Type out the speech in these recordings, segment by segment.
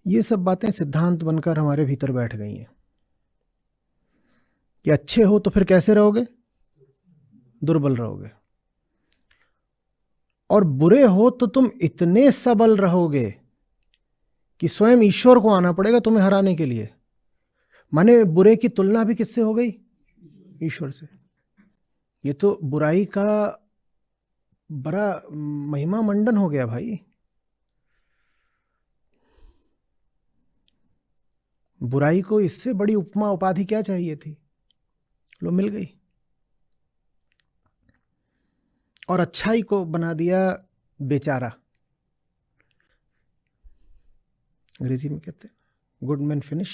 ये सब बातें सिद्धांत बनकर हमारे भीतर बैठ गई हैं कि अच्छे हो तो फिर कैसे रहोगे? दुर्बल रहोगे। और बुरे हो तो तुम इतने सबल रहोगे कि स्वयं ईश्वर को आना पड़ेगा तुम्हें हराने के लिए। माने बुरे की तुलना भी किससे हो गई? ईश्वर से। ये तो बुराई का बड़ा महिमा मंडन हो गया भाई। बुराई को इससे बड़ी उपमा उपाधि क्या चाहिए थी? लो मिल गई। और अच्छाई को बना दिया बेचारा। अंग्रेजी में कहते हैं गुड मैन फिनिश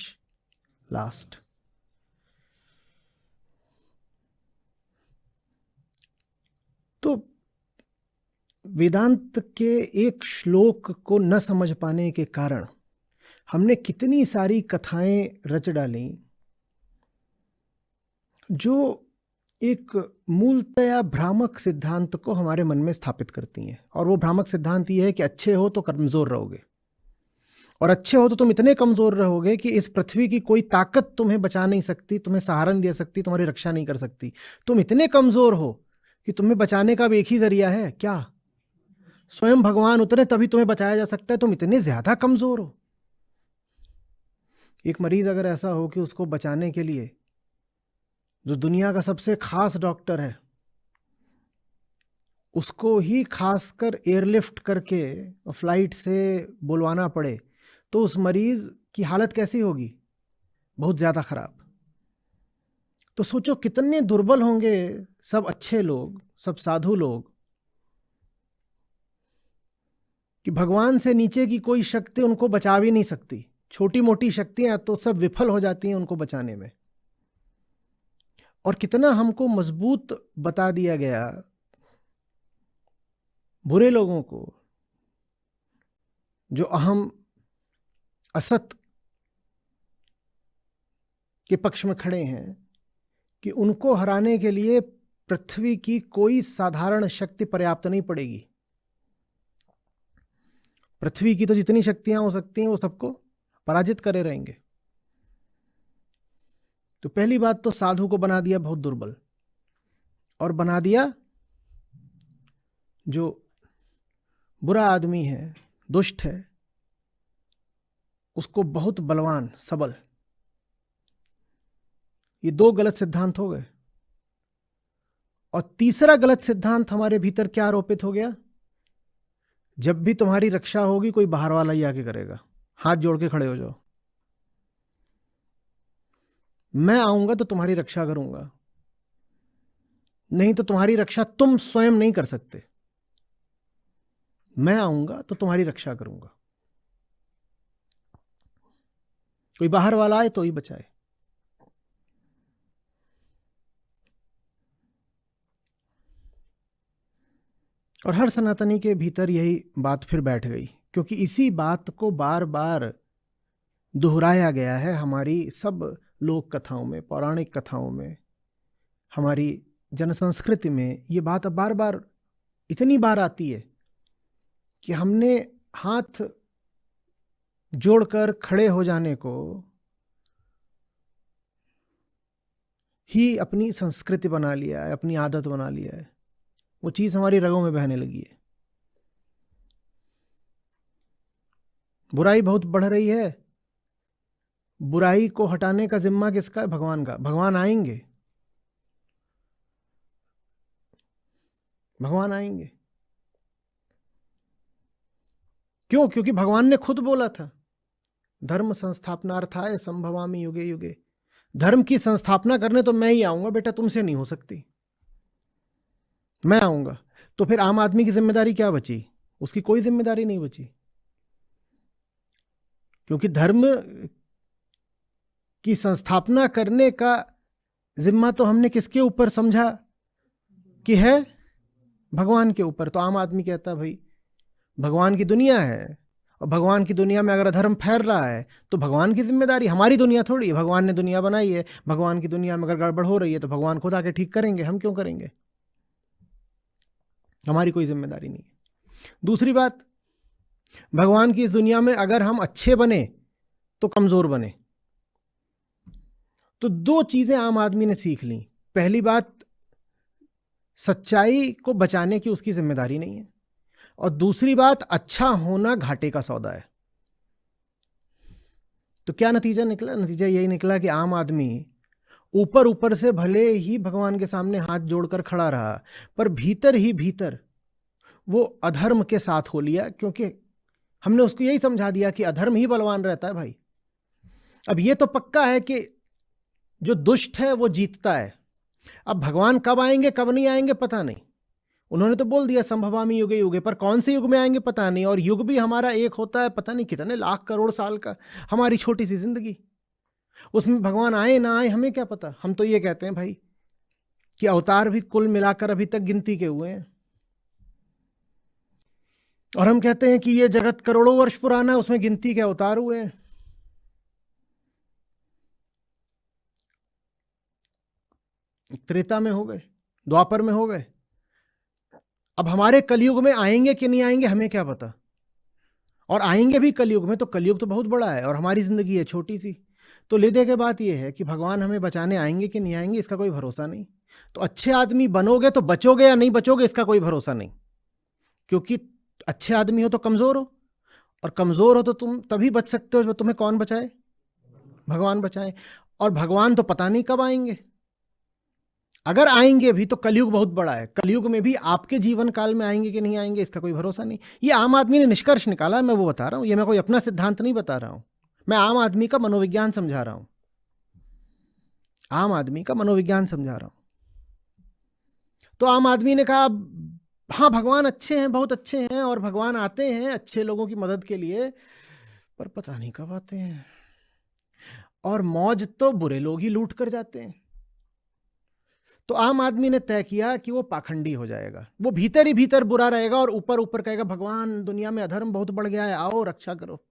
लास्ट। तो वेदांत के एक श्लोक को न समझ पाने के कारण हमने कितनी सारी कथाएं रच डाली जो एक मूलतया भ्रामक सिद्धांत को हमारे मन में स्थापित करती हैं। और वो भ्रामक सिद्धांत ये है कि अच्छे हो तो कमजोर रहोगे, और अच्छे हो तो तुम इतने कमजोर रहोगे कि इस पृथ्वी की कोई ताकत तुम्हें बचा नहीं सकती, तुम्हें सहारा नहीं दे सकती, तुम्हारी रक्षा नहीं कर सकती। तुम इतने कमजोर हो कि तुम्हें बचाने का भी एक ही जरिया है, क्या? स्वयं भगवान उतरे तभी तुम्हें बचाया जा सकता है। तुम इतने ज्यादा कमजोर हो। एक मरीज अगर ऐसा हो कि उसको बचाने के लिए जो दुनिया का सबसे खास डॉक्टर है उसको ही खासकर एयरलिफ्ट करके फ्लाइट से बुलवाना पड़े, तो उस मरीज की हालत कैसी होगी? बहुत ज्यादा खराब। तो सोचो कितने दुर्बल होंगे सब अच्छे लोग, सब साधु लोग, कि भगवान से नीचे की कोई शक्ति उनको बचा भी नहीं सकती। छोटी मोटी शक्तियां तो सब विफल हो जाती हैं उनको बचाने में। और कितना हमको मजबूत बता दिया गया बुरे लोगों को, जो अहम असत के पक्ष में खड़े हैं, कि उनको हराने के लिए पृथ्वी की कोई साधारण शक्ति पर्याप्त नहीं पड़ेगी। पृथ्वी की तो जितनी शक्तियां हो सकती हैं वो सबको पराजित करे रहेंगे। तो पहली बात तो साधु को बना दिया बहुत दुर्बल, और बना दिया जो बुरा आदमी है, दुष्ट है, उसको बहुत बलवान, सबल। ये दो गलत सिद्धांत हो गए। और तीसरा गलत सिद्धांत हमारे भीतर क्या आरोपित हो गया? जब भी तुम्हारी रक्षा होगी कोई बाहर वाला ही आके करेगा। हाथ जोड़ के खड़े हो जाओ, मैं आऊंगा तो तुम्हारी रक्षा करूंगा, नहीं तो तुम्हारी रक्षा तुम स्वयं नहीं कर सकते। मैं आऊंगा तो तुम्हारी रक्षा करूंगा। कोई बाहर वाला आए तो ही बचाए। और हर सनातनी के भीतर यही बात फिर बैठ गई, क्योंकि इसी बात को बार बार दोहराया गया है हमारी सब लोक कथाओं में, पौराणिक कथाओं में, हमारी जनसंस्कृति में। ये बात अब बार बार इतनी बार आती है कि हमने हाथ जोड़कर खड़े हो जाने को ही अपनी संस्कृति बना लिया है, अपनी आदत बना लिया है। वो चीज हमारी रगों में बहने लगी है। बुराई बहुत बढ़ रही है। बुराई को हटाने का जिम्मा किसका है? भगवान का। भगवान आएंगे, भगवान आएंगे। क्यों? क्योंकि भगवान ने खुद बोला था, धर्म संस्थापनार्थाय संभवामि युगे युगे। धर्म की संस्थापना करने तो मैं ही आऊंगा बेटा, तुमसे नहीं हो सकती। मैं आऊंगा। तो फिर आम आदमी की जिम्मेदारी क्या बची? उसकी कोई जिम्मेदारी नहीं बची, क्योंकि धर्म की संस्थापना करने का जिम्मा तो हमने किसके ऊपर समझा कि है? भगवान के ऊपर। तो आम आदमी कहता भाई भगवान की दुनिया है, और भगवान की दुनिया में अगर अधर्म फैल रहा है तो भगवान की जिम्मेदारी, हमारी दुनिया थोड़ी है। भगवान ने दुनिया बनाई है, भगवान की दुनिया में अगर गड़बड़ हो रही है तो भगवान खुद आके ठीक करेंगे, हम क्यों करेंगे? हमारी कोई जिम्मेदारी नहीं है। दूसरी बात, भगवान की इस दुनिया में अगर हम अच्छे बने तो कमजोर बने। तो दो चीजें आम आदमी ने सीख ली। पहली बात, सच्चाई को बचाने की उसकी जिम्मेदारी नहीं है, और दूसरी बात, अच्छा होना घाटे का सौदा है। तो क्या नतीजा निकला? नतीजा यही निकला कि आम आदमी ऊपर ऊपर से भले ही भगवान के सामने हाथ जोड़कर खड़ा रहा, पर भीतर ही भीतर वो अधर्म के साथ हो लिया, क्योंकि हमने उसको यही समझा दिया कि अधर्म ही बलवान रहता है भाई। अब ये तो पक्का है कि जो दुष्ट है वो जीतता है। अब भगवान कब आएंगे कब नहीं आएंगे पता नहीं, उन्होंने तो बोल दिया संभवामि युगे युगे, पर कौन से युग में आएंगे पता नहीं। और युग भी हमारा एक होता है पता नहीं कितने लाख करोड़ साल का, हमारी छोटी सी जिंदगी, उसमें भगवान आए ना आए हमें क्या पता। हम तो ये कहते हैं भाई कि अवतार भी कुल मिलाकर अभी तक गिनती के हुए हैं, और हम कहते हैं कि ये जगत करोड़ों वर्ष पुराना है, उसमें गिनती के अवतार हुए हैं। त्रेता में हो गए, द्वापर में हो गए, अब हमारे कलयुग में आएंगे कि नहीं आएंगे हमें क्या पता। और आएंगे भी कलयुग में, तो कलयुग तो बहुत बड़ा है और हमारी जिंदगी है छोटी सी। तो ले दे के बात यह है कि भगवान हमें बचाने आएंगे कि नहीं आएंगे इसका कोई भरोसा नहीं। तो अच्छे आदमी बनोगे तो बचोगे, या नहीं बचोगे इसका कोई भरोसा नहीं। क्योंकि अच्छे आदमी हो तो कमजोर हो, और कमजोर हो तो तुम तभी बच सकते हो जब तुम्हें कौन बचाए? भगवान बचाए। और भगवान तो पता नहीं कब आएंगे, अगर आएंगे भी तो कलयुग बहुत बड़ा है, कलयुग में भी आपके जीवन काल में आएंगे कि नहीं आएंगे इसका कोई भरोसा नहीं। ये आम आदमी ने निष्कर्ष निकाला, मैं वो बता रहा हूं, ये मैं कोई अपना सिद्धांत नहीं बता रहा हूं, मैं आम आदमी का मनोविज्ञान समझा रहा हूं, आम आदमी का मनोविज्ञान समझा रहा हूं। तो आम आदमी ने कहा हाँ भगवान अच्छे हैं, बहुत अच्छे हैं, और भगवान आते हैं अच्छे लोगों की मदद के लिए, पर पता नहीं कब आते हैं, और मौज तो बुरे लोग ही लूट कर जाते हैं। तो आम आदमी ने तय किया कि वो पाखंडी हो जाएगा, वो भीतर ही भीतर बुरा रहेगा और ऊपर ऊपर कहेगा भगवान दुनिया में अधर्म बहुत बढ़ गया है, आओ रक्षा करो।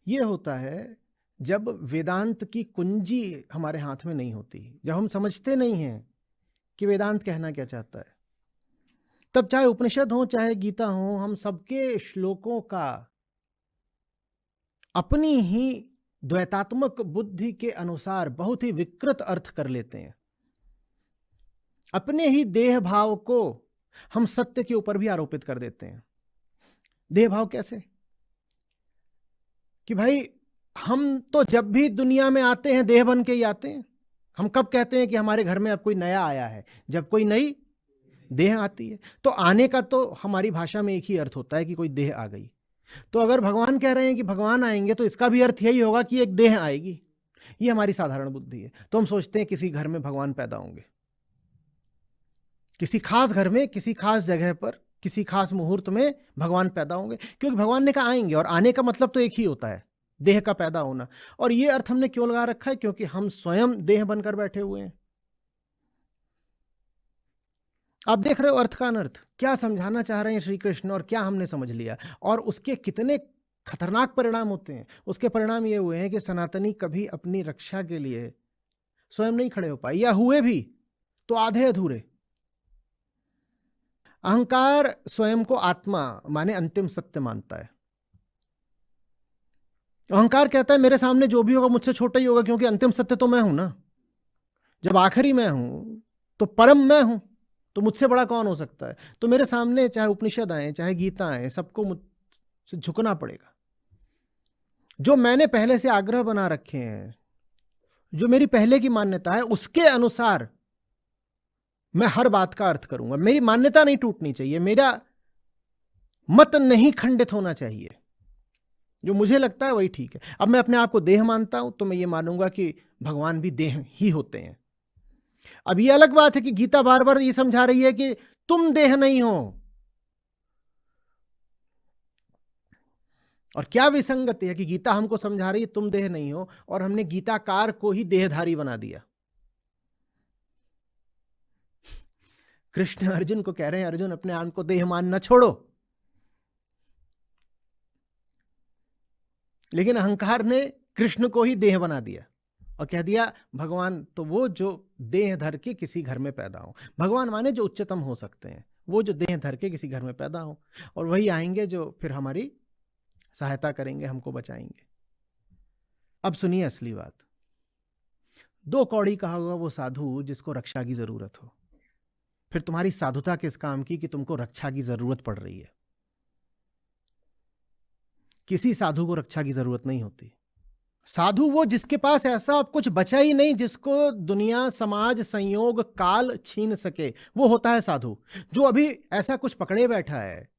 ये होता है जब वेदांत की कुंजी हमारे हाथ में नहीं होती, जब हम समझते नहीं हैं कि वेदांत कहना क्या चाहता है। तब चाहे उपनिषद हो चाहे गीता हो, हम सबके श्लोकों का अपनी ही द्वैतात्मक बुद्धि के अनुसार बहुत ही विकृत अर्थ कर लेते हैं। अपने ही देह भाव को हम सत्य के ऊपर भी आरोपित कर देते हैं। देह भाव कैसे? कि भाई हम तो जब भी दुनिया में आते हैं देह बन के ही आते हैं। हम कब कहते हैं कि हमारे घर में अब कोई नया आया है? जब कोई नई देह आती है। तो आने का तो हमारी भाषा में एक ही अर्थ होता है कि कोई देह आ गई। तो अगर भगवान कह रहे हैं कि भगवान आएंगे तो इसका भी अर्थ यही होगा कि एक देह आएगी। ये हमारी साधारण बुद्धि है। तो हम सोचते हैं किसी घर में भगवान पैदा होंगे, किसी खास घर में, किसी खास जगह पर, किसी खास मुहूर्त में भगवान पैदा होंगे, क्योंकि भगवान ने कहा आएंगे, और आने का मतलब तो एक ही होता है, देह का पैदा होना। और ये अर्थ हमने क्यों लगा रखा है? क्योंकि हम स्वयं देह बनकर बैठे हुए हैं। आप देख रहे हो अर्थ का अनर्थ, क्या समझाना चाह रहे हैं श्री कृष्ण और क्या हमने समझ लिया, और उसके कितने खतरनाक परिणाम होते हैं। उसके परिणाम ये हुए हैं कि सनातनी कभी अपनी रक्षा के लिए स्वयं नहीं खड़े हो पाए, या हुए भी तो आधे अधूरे। अहंकार स्वयं को आत्मा माने अंतिम सत्य मानता है। अहंकार कहता है मेरे सामने जो भी होगा मुझसे छोटा ही होगा, क्योंकि अंतिम सत्य तो मैं हूं ना। जब आखिरी मैं हूं तो परम मैं हूं, तो मुझसे बड़ा कौन हो सकता है? तो मेरे सामने चाहे उपनिषद आए चाहे गीता आए, सबको मुझसे झुकना पड़ेगा। जो मैंने पहले से आग्रह बना रखे हैं, जो मेरी पहले की मान्यता है, उसके अनुसार मैं हर बात का अर्थ करूंगा। मेरी मान्यता नहीं टूटनी चाहिए, मेरा मत नहीं खंडित होना चाहिए। जो मुझे लगता है वही ठीक है। अब मैं अपने आप को देह मानता हूं तो मैं ये मानूंगा कि भगवान भी देह ही होते हैं। अब ये अलग बात है कि गीता बार बार ये समझा रही है कि तुम देह नहीं हो, और क्या विसंगति है कि गीता हमको समझा रही है तुम देह नहीं हो, और हमने गीताकार को ही देहधारी बना दिया। कृष्ण अर्जुन को कह रहे हैं अर्जुन अपने आप को देह मानना छोड़ो, लेकिन अहंकार ने कृष्ण को ही देह बना दिया और कह दिया भगवान तो वो जो देह धर के किसी घर में पैदा हो। भगवान माने जो उच्चतम हो सकते हैं, वो जो देह धर के किसी घर में पैदा हो, और वही आएंगे जो फिर हमारी सहायता करेंगे, हमको बचाएंगे। अब सुनिए असली बात। 2 कौड़ी कहा हुआ वो साधु जिसको रक्षा की जरूरत हो। फिर तुम्हारी साधुता किस काम की कि तुमको रक्षा की जरूरत पड़ रही है? किसी साधु को रक्षा की जरूरत नहीं होती। साधु वो जिसके पास ऐसा अब कुछ बचा ही नहीं जिसको दुनिया, समाज, संयोग, काल छीन सके, वो होता है साधु। जो अभी ऐसा कुछ पकड़े बैठा है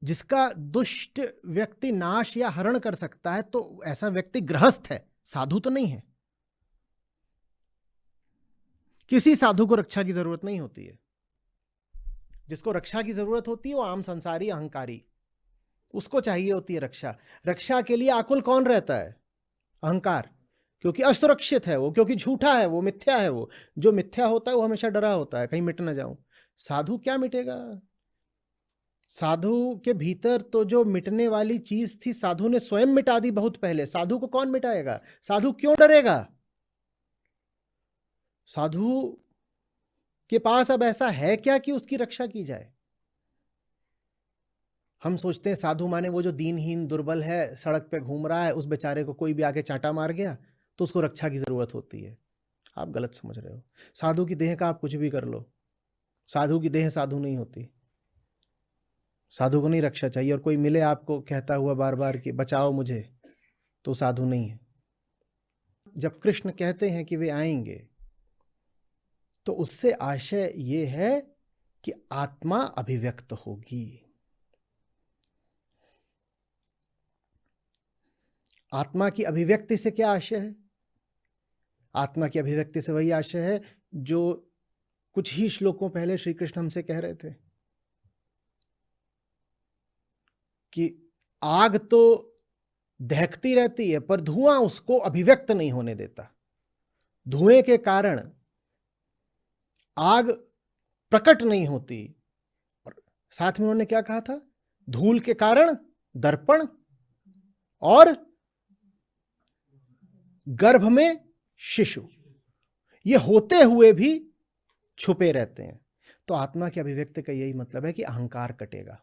जिसका दुष्ट व्यक्ति नाश या हरण कर सकता है, तो ऐसा व्यक्ति गृहस्थ है, साधु तो नहीं है। किसी साधु को रक्षा की जरूरत नहीं होती है। जिसको रक्षा की जरूरत होती है वो आम संसारी, अहंकारी, उसको चाहिए होती है रक्षा। रक्षा के लिए आकुल कौन रहता है? अहंकार, क्योंकि असुरक्षित है वो, क्योंकि झूठा है वो, मिथ्या है वो। जो मिथ्या होता है वो हमेशा डरा होता है, कहीं मिट ना जाऊं। साधु क्या मिटेगा? साधु के भीतर तो जो मिटने वाली चीज थी साधु ने स्वयं मिटा दी बहुत पहले। साधु को कौन मिटाएगा? साधु क्यों डरेगा? साधु के पास अब ऐसा है क्या कि उसकी रक्षा की जाए? हम सोचते हैं साधु माने वो जो दीनहीन दुर्बल है, सड़क पे घूम रहा है, उस बेचारे को कोई भी आके चांटा मार गया तो उसको रक्षा की जरूरत होती है। आप गलत समझ रहे हो। साधु की देह का आप कुछ भी कर लो, साधु की देह साधु नहीं होती। साधु को नहीं रक्षा चाहिए। और कोई मिले आपको कहता हुआ बार बार कि बचाओ मुझे, तो साधु नहीं है। जब कृष्ण कहते हैं कि वे आएंगे, तो उससे आशय ये है कि आत्मा अभिव्यक्त होगी। आत्मा की अभिव्यक्ति से क्या आशय है? आत्मा की अभिव्यक्ति से वही आशय है जो कुछ ही श्लोकों पहले श्री कृष्ण हमसे कह रहे थे कि आग तो दहकती रहती है पर धुआं उसको अभिव्यक्त नहीं होने देता। धुएं के कारण आग प्रकट नहीं होती। और साथ में उन्होंने क्या कहा था? धूल के कारण दर्पण और गर्भ में शिशु, ये होते हुए भी छुपे रहते हैं। तो आत्मा की अभिव्यक्ति का यही मतलब है कि अहंकार कटेगा।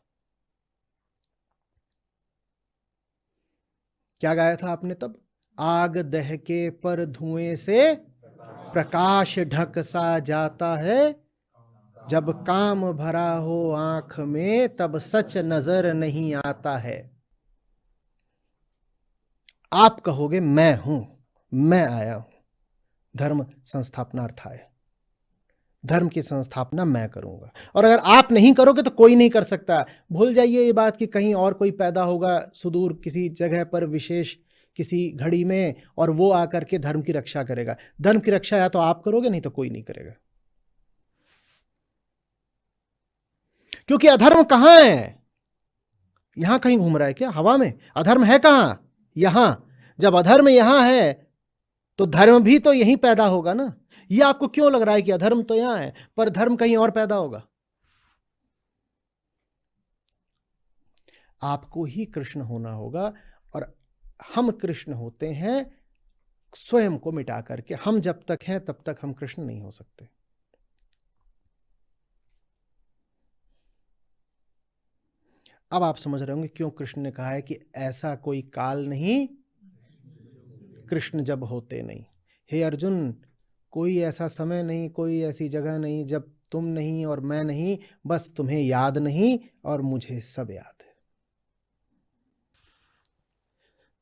क्या गाया था आपने तब? आग दहके पर धुएं से प्रकाश ढक सा जाता है, जब काम भरा हो आंख में तब सच नजर नहीं आता है। आप कहोगे मैं हूं, मैं आया हूं, धर्म संस्थापनार्थाय, धर्म की संस्थापना मैं करूंगा। और अगर आप नहीं करोगे तो कोई नहीं कर सकता। भूल जाइए ये बात कि कहीं और कोई पैदा होगा सुदूर किसी जगह पर, विशेष किसी घड़ी में, और वो आकर के धर्म की रक्षा करेगा। धर्म की रक्षा या तो आप करोगे, नहीं तो कोई नहीं करेगा। क्योंकि अधर्म कहां है? यहां कहीं घूम रहा है क्या? हवा में? अधर्म है कहां? यहां। जब अधर्म यहां है तो धर्म भी तो यहीं पैदा होगा ना। ये आपको क्यों लग रहा है कि अधर्म तो यहां है पर धर्म कहीं और पैदा होगा? आपको ही कृष्ण होना होगा। और हम कृष्ण होते हैं स्वयं को मिटा करके। हम जब तक हैं तब तक हम कृष्ण नहीं हो सकते। अब आप समझ रहे होंगे क्यों कृष्ण ने कहा है कि ऐसा कोई काल नहीं कृष्ण जब होते नहीं। हे अर्जुन, कोई ऐसा समय नहीं, कोई ऐसी जगह नहीं जब तुम नहीं और मैं नहीं, बस तुम्हें याद नहीं और मुझे सब याद है।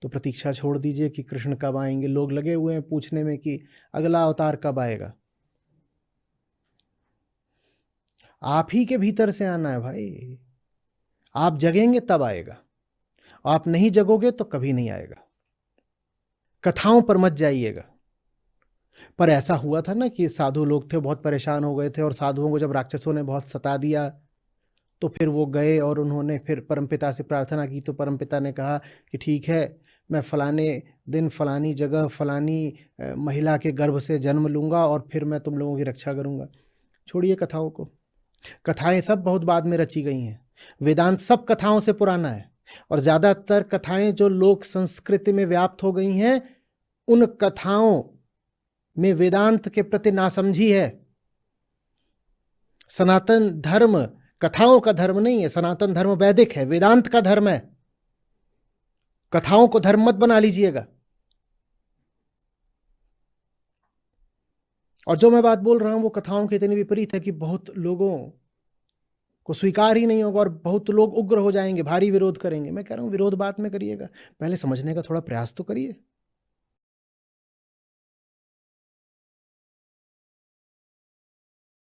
तो प्रतीक्षा छोड़ दीजिए कि कृष्ण कब आएंगे। लोग लगे हुए हैं पूछने में कि अगला अवतार कब आएगा। आप ही के भीतर से आना है भाई। आप जगेंगे तब आएगा, आप नहीं जगोगे तो कभी नहीं आएगा। कथाओं पर मत जाइएगा। पर ऐसा हुआ था ना कि साधु लोग थे, बहुत परेशान हो गए थे, और साधुओं को जब राक्षसों ने बहुत सता दिया तो फिर वो गए और उन्होंने फिर परमपिता से प्रार्थना की। तो परमपिता ने कहा कि ठीक है, मैं फलाने दिन फलानी जगह फलानी महिला के गर्भ से जन्म लूंगा और फिर मैं तुम लोगों की रक्षा करूंगा। छोड़िए कथाओं को। कथाएं सब बहुत बाद में रची गई हैं। वेदांत सब कथाओं से पुराना है। और ज्यादातर कथाएं जो लोक संस्कृति में व्याप्त हो गई हैं, उन कथाओं में वेदांत के प्रति नासमझी है। सनातन धर्म कथाओं का धर्म नहीं है। सनातन धर्म वैदिक है, वेदांत का धर्म है। कथाओं को धर्म मत बना लीजिएगा। और जो मैं बात बोल रहा हूं वो कथाओं के इतनी विपरीत है कि बहुत लोगों को स्वीकार ही नहीं होगा और बहुत लोग उग्र हो जाएंगे, भारी विरोध करेंगे। मैं कह रहा हूं विरोध बाद में करिएगा, पहले समझने का थोड़ा प्रयास तो करिए।